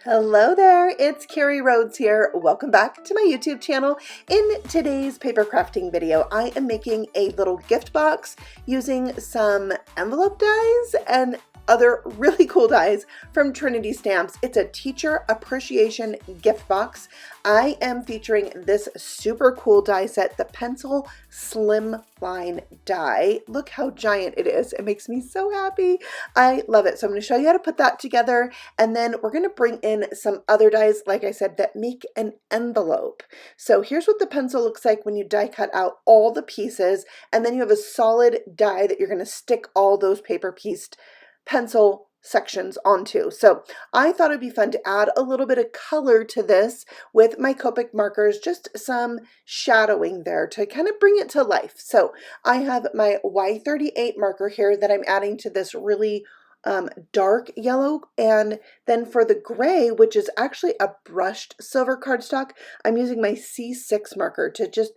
Hello there, it's Carrie Rhodes here. Welcome back to my YouTube channel. In today's paper crafting video, I am making a little gift box using some envelope dies and other really cool dies from Trinity Stamps. It's a teacher appreciation gift box. I am featuring this super cool die set, the pencil Slimline die. Look how giant it is. It makes me so happy. I love it. So I'm going to show you how to put that together, and then we're going to bring in some other dies, like I said, that make an envelope. So here's what the pencil looks like when you die cut out all the pieces, and then you have a solid die that you're going to stick all those paper pieced pencil sections onto. So I thought it'd be fun to add a little bit of color to this with my Copic markers, just some shadowing there to kind of bring it to life. So I have my Y38 marker here that I'm adding to this really dark yellow, and then for the gray, which is actually a brushed silver cardstock, I'm using my C6 marker to just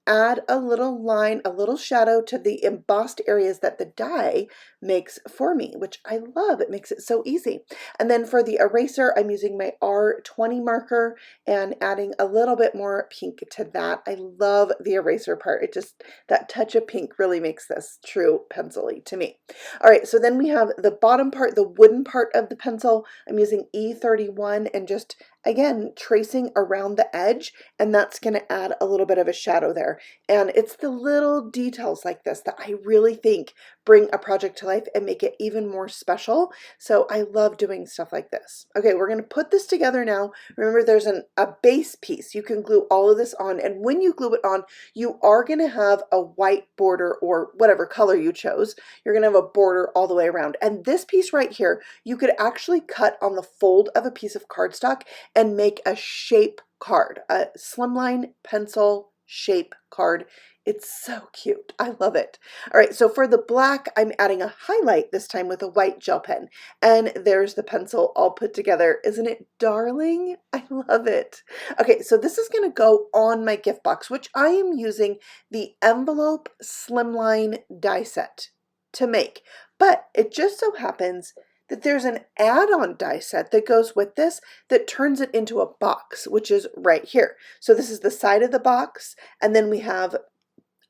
add a little line, a little shadow to the embossed areas that the die makes for me, which I love. It makes it so easy. And then for the eraser, I'm using my R20 marker and adding a little bit more pink to that. I love the eraser part. It just, that touch of pink really makes this true pencil-y to me. All right, so then we have the bottom part, the wooden part of the pencil. I'm using E31 and just, again, tracing around the edge, and that's going to add a little bit of a shadow there. And it's the little details like this that I really think bring a project to life and make it even more special. So I love doing stuff like this. Okay, we're going to put this together now. Remember, there's a base piece. You can glue all of this on, and when you glue it on, you are going to have a white border or whatever color you chose. You're going to have a border all the way around. And this piece right here, you could actually cut on the fold of a piece of cardstock and make a shape card, a slimline pencil shape card. It's so cute. I love it. All right, so for the black, I'm adding a highlight this time with a white gel pen. And there's the pencil all put together. Isn't it darling? I love it. Okay, so this is going to go on my gift box, which I am using the Envelope Slimline Die Set to make. But it just so happens that there's an add-on die set that goes with this that turns it into a box, which is right here. So this is the side of the box, and then we have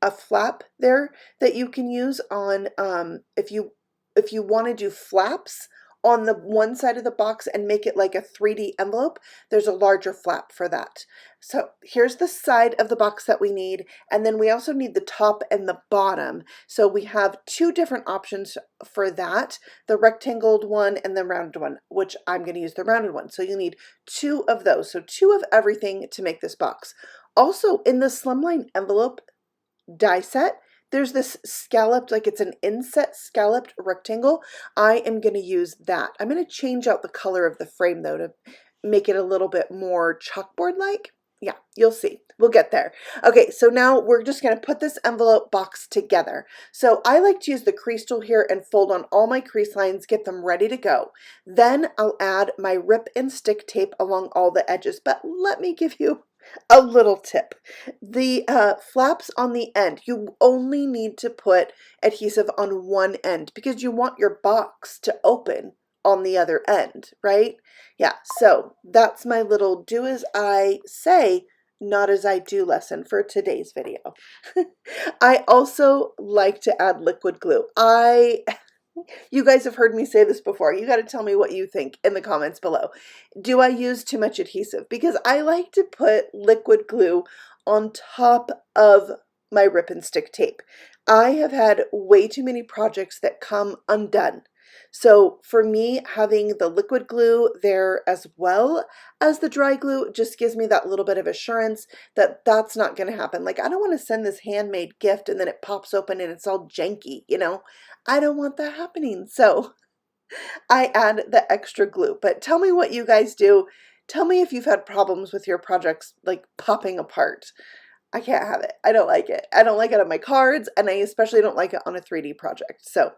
a flap there that you can use on if you want to do flaps on the one side of the box and make it like a 3D envelope, there's a larger flap for that. So here's the side of the box that we need, and then we also need the top and the bottom. So we have two different options for that, the rectangled one and the rounded one, which I'm going to use the rounded one. So you need two of those, so two of everything to make this box. Also, in the Slimline Envelope die set, there's this scalloped, like it's an inset scalloped rectangle. I am going to use that. I'm going to change out the color of the frame though to make it a little bit more chalkboard-like. Yeah, you'll see. We'll get there. Okay, so now we're just going to put this envelope box together. So I like to use the crease tool here and fold on all my crease lines, get them ready to go. Then I'll add my rip and stick tape along all the edges. But let me give you a little tip. The flaps on the end, you only need to put adhesive on one end because you want your box to open on the other end, right? Yeah, so that's my little do as I say, not as I do lesson for today's video. I also like to add liquid glue. You guys have heard me say this before. You got to tell me what you think in the comments below. Do I use too much adhesive? Because I like to put liquid glue on top of my rip and stick tape. I have had way too many projects that come undone. So for me, having the liquid glue there as well as the dry glue just gives me that little bit of assurance that that's not going to happen. Like, I don't want to send this handmade gift and then it pops open and it's all janky, you know? I don't want that happening. So I add the extra glue. But tell me what you guys do. Tell me if you've had problems with your projects like popping apart. I can't have it. I don't like it. I don't like it on my cards, and I especially don't like it on a 3D project. So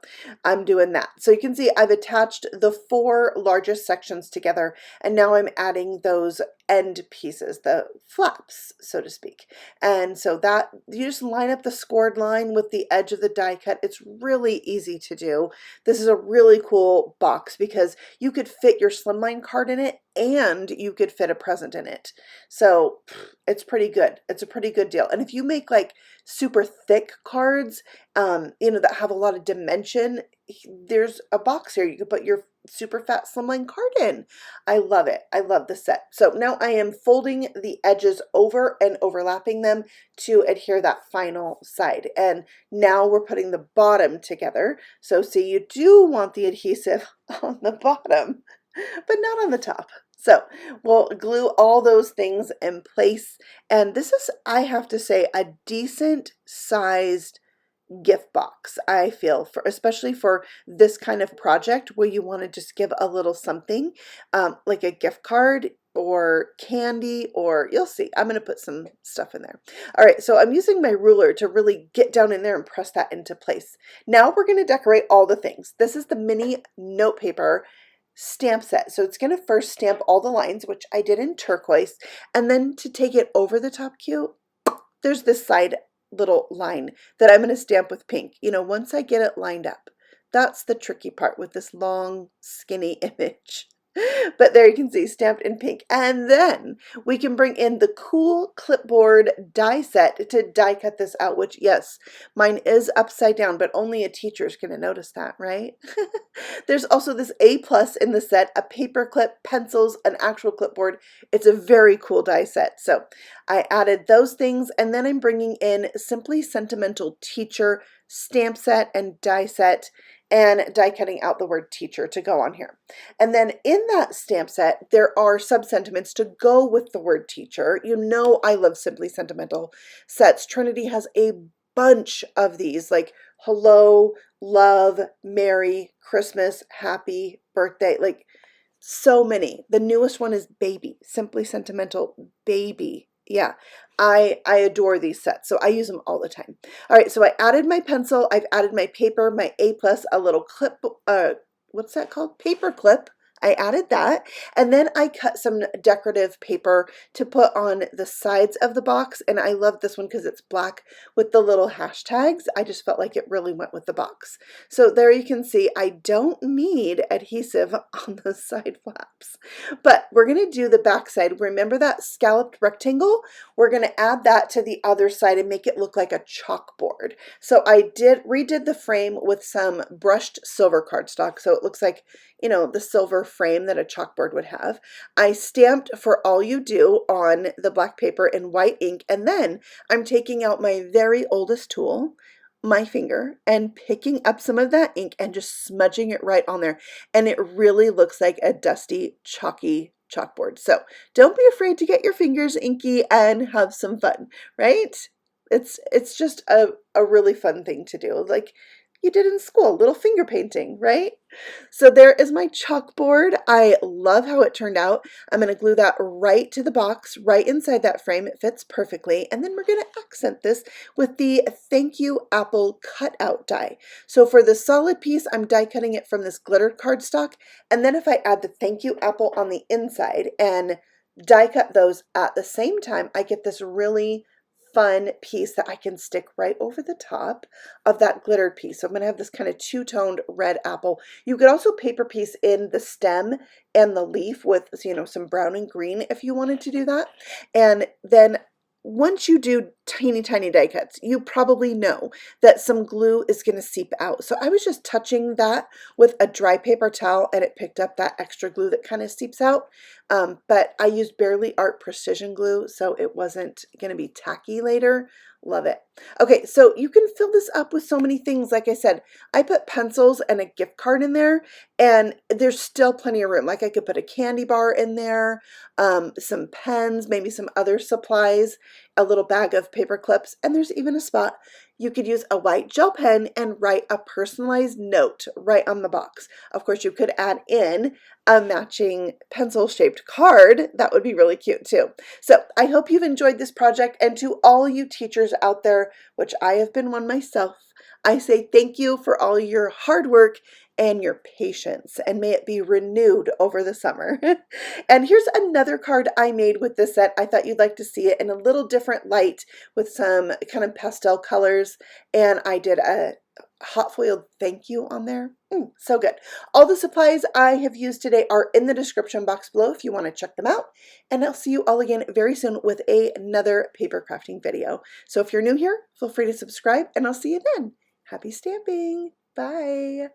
I'm doing that. So you can see I've attached the four largest sections together, and now I'm adding those end pieces, the flaps, so to speak. And so that you just line up the scored line with the edge of the die cut. It's really easy to do. This is a really cool box because you could fit your Slimline card in it and you could fit a present in it. So it's pretty good. It's a pretty good deal. And if you make like super thick cards, that have a lot of dimension, there's a box here you could put your super fat Slimline card in. I love it. I love the set. So now I am folding the edges over and overlapping them to adhere that final side. And now we're putting the bottom together. So see, you do want the adhesive on the bottom, but not on the top. So we'll glue all those things in place. And this is, I have to say, a decent sized gift box, I feel, for especially for this kind of project where you want to just give a little something, like a gift card or candy, or you'll see. I'm going to put some stuff in there. All right, so I'm using my ruler to really get down in there and press that into place. Now we're going to decorate all the things. This is the mini note paper stamp set. So it's going to first stamp all the lines, which I did in turquoise, and then to take it over the top cute, there's this side little line that I'm going to stamp with pink. Once I get it lined up, that's the tricky part with this long skinny image. But there you can see stamped in pink. And then we can bring in the cool clipboard die set to die cut this out, which yes, mine is upside down, but only a teacher is going to notice that, right? There's also this A+ in the set, a paper clip, pencils, an actual clipboard. It's a very cool die set. So I added those things, and then I'm bringing in Simply Sentimental teacher stamp set and die set, and die cutting out the word teacher to go on here. And then in that stamp set, there are sub-sentiments to go with the word teacher. I love Simply Sentimental sets. Trinity has a bunch of these, like hello, love, merry, Christmas, happy, birthday, like so many. The newest one is baby, Simply Sentimental baby. Yeah, I adore these sets, so I use them all the time. All right, so I added my pencil, I've added my paper, my A+, a little clip, what's that called? Paper clip. I added that, and then I cut some decorative paper to put on the sides of the box, and I love this one because it's black with the little hashtags. I just felt like it really went with the box. So there you can see I don't need adhesive on the side flaps, but we're going to do the back side. Remember that scalloped rectangle? We're going to add that to the other side and make it look like a chalkboard. So I redid the frame with some brushed silver cardstock, so it looks like, the silver frame that a chalkboard would have. I stamped "For All You Do" on the black paper in white ink, and then I'm taking out my very oldest tool, my finger, and picking up some of that ink and just smudging it right on there, and it really looks like a dusty, chalky chalkboard. So don't be afraid to get your fingers inky and have some fun, right? It's just a really fun thing to do, like you did in school, little finger painting, right? So there is my chalkboard. I love how it turned out. I'm going to glue that right to the box, right inside that frame. It fits perfectly. And then we're going to accent this with the Thank You Apple cutout die. So for the solid piece, I'm die cutting it from this glittered cardstock. And then if I add the Thank You Apple on the inside and die cut those at the same time, I get this really fun piece that I can stick right over the top of that glittered piece. So I'm going to have this kind of two-toned red apple. You could also paper piece in the stem and the leaf with, some brown and green if you wanted to do that. And then once you do tiny die cuts, you probably know that some glue is going to seep out. So I was just touching that with a dry paper towel and it picked up that extra glue that kind of seeps out. But I used Barely Art precision glue, so it wasn't going to be tacky later. Love it. Okay, so you can fill this up with so many things. Like I said, I put pencils and a gift card in there, and there's still plenty of room. Like I could put a candy bar in there, some pens, maybe some other supplies, a little bag of paper clips, and there's even a spot you could use a white gel pen and write a personalized note right on the box. Of course, you could add in a matching pencil-shaped card. That would be really cute too. So I hope you've enjoyed this project, and to all you teachers out there, which I have been one myself, I say thank you for all your hard work and your patience, and may it be renewed over the summer. And here's another card I made with this set. I thought you'd like to see it in a little different light with some kind of pastel colors, and I did a hot foiled thank you on there. So good. All the supplies I have used today are in the description box below if you want to check them out. And I'll see you all again very soon with another paper crafting video. So if you're new here, feel free to subscribe, and I'll see you then. Happy stamping. Bye.